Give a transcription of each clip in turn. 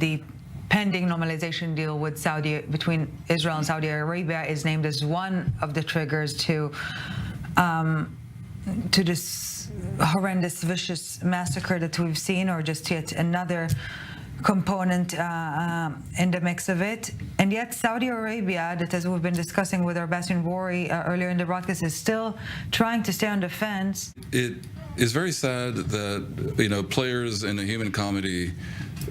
the pending normalization deal with between Israel and Saudi Arabia is named as one of the triggers to this horrendous, vicious massacre that we've seen, or just yet another component in the mix of it. And yet Saudi Arabia, that, as we've been discussing with our Bastian Wari earlier in the broadcast, is still trying to stay on the fence. It is very sad that, you know, players in a human comedy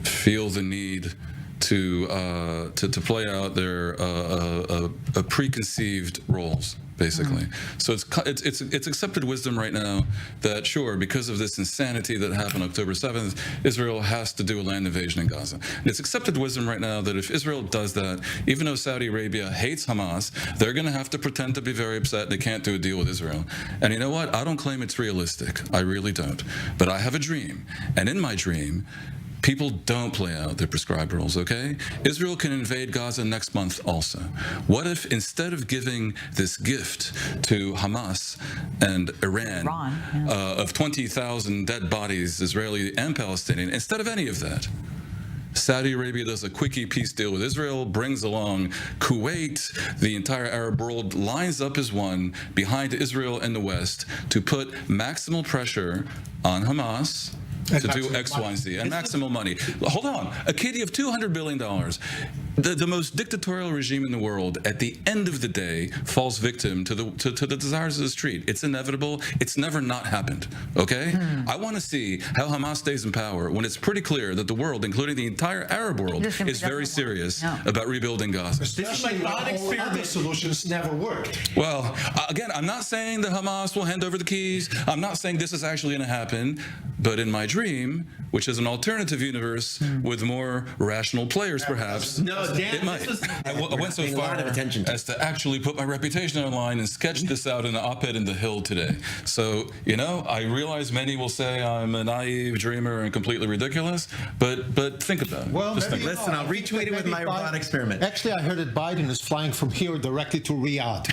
feel the need to play out their preconceived roles, basically. So it's accepted wisdom right now that, sure, because of this insanity that happened October 7th, Israel has to do a land invasion in Gaza. And it's accepted wisdom right now that if Israel does that, even though Saudi Arabia hates Hamas, they're going to have to pretend to be very upset they can't do a deal with Israel. And you know what? I don't claim it's realistic. I really don't. But I have a dream. And in my dream, people don't play out their prescribed roles, okay? Israel can invade Gaza next month also. What if, instead of giving this gift to Hamas and Iran, of 20,000 dead bodies, Israeli and Palestinian, instead of any of that, Saudi Arabia does a quickie peace deal with Israel, brings along Kuwait, the entire Arab world lines up as one behind Israel and the West to put maximal pressure on Hamas to do X, Y, and Z, and maximum money. Hold on. A kitty of $200 billion. The most dictatorial regime in the world, at the end of the day, falls victim to the desires of the street. It's inevitable. It's never not happened, okay? I want to see how Hamas stays in power when it's pretty clear that the world, including the entire Arab world, is very serious about rebuilding Gaza. Especially all other solutions never worked. Well, again, I'm not saying that Hamas will hand over the keys. I'm not saying this is actually going to happen. But in my dream, which is an alternative universe with more rational players, perhaps, it might. I went so far as to actually put my reputation online and sketch this out in an op-ed in The Hill today. So, you know, I realize many will say I'm a naive dreamer and completely ridiculous, but think about it. Well, listen, I'll retweet it with my robot experiment. Actually, I heard that Biden is flying from here directly to Riyadh.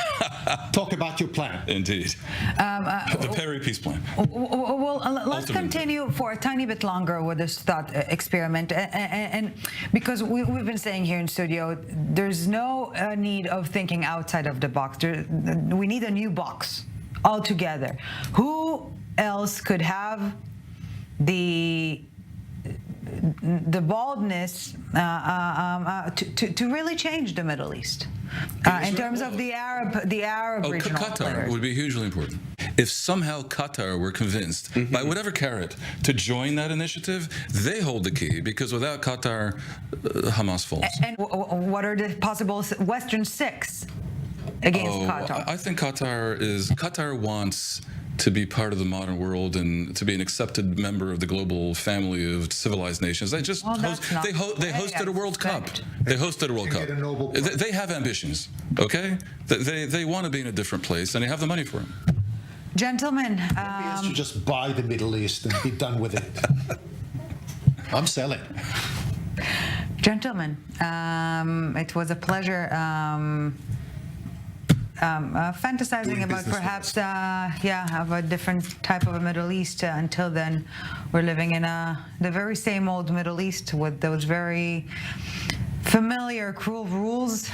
Talk about your plan. Indeed. The Perry peace plan. Well, let's continue for a tiny bit longer with this thought experiment, and because we've been saying here in studio, there's no need of thinking outside of the box. We need a new box altogether. Who else could have the baldness to really change the Middle East in terms of the Arab regional Qatar players? would be hugely important. If somehow Qatar were convinced, by whatever carrot, to join that initiative, they hold the key, because without Qatar, Hamas falls. And what are the possible Western six against Qatar? I think Qatar wants to be part of the modern world and to be an accepted member of the global family of civilized nations. They just they hosted a World Cup. They hosted a World Cup. They have ambitions, okay? They want to be in a different place, and they have the money for it. Gentlemen, Maybe should just buy the Middle East and be done with it. I'm selling. Gentlemen, it was a pleasure fantasizing about perhaps of a different type of a Middle East. Until then, we're living in the very same old Middle East with those very familiar cruel rules.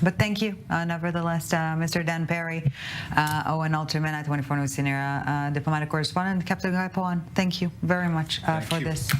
But thank you, nevertheless, Mr. Dan Perry, Owen Alterman, I24 News senior diplomatic correspondent, Captain Guy Poan. Thank you very much for this.